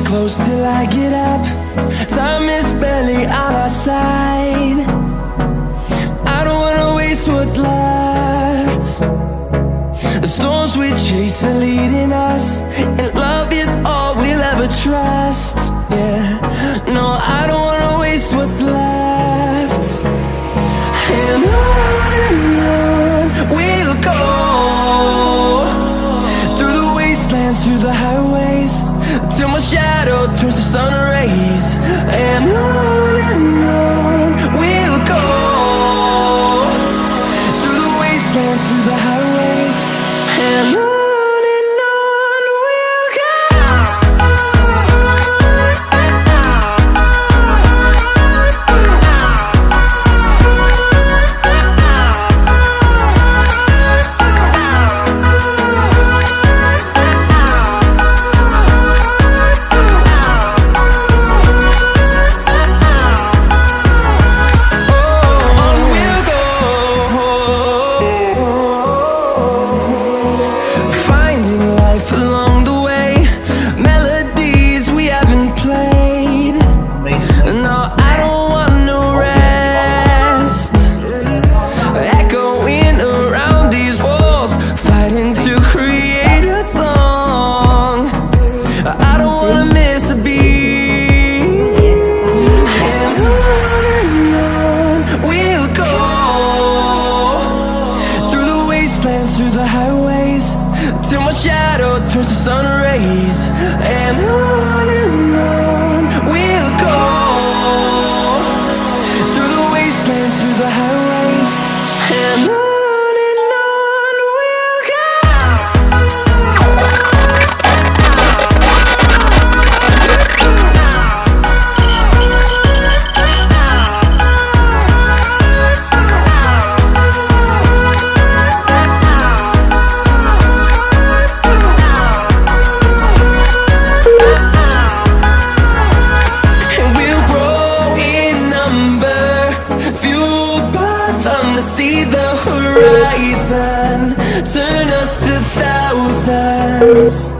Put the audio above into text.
close till I get up. Time is barely on our side. I don't wanna waste what's left. The storms we chase are leading us, and love is all we'll ever trust. Yeah, no, I don't wanna waste what's left. And on we'll go, through the wastelands, through the highways, till my shadow turns to sun rays. And on we'll go, through the wastelands, through the highways, and on we'll go. Through the highways, till my shadow turns to sun rays. And on we'll go, through the wastelands, through the highways, and on. To see the horizon, turn us to thousands.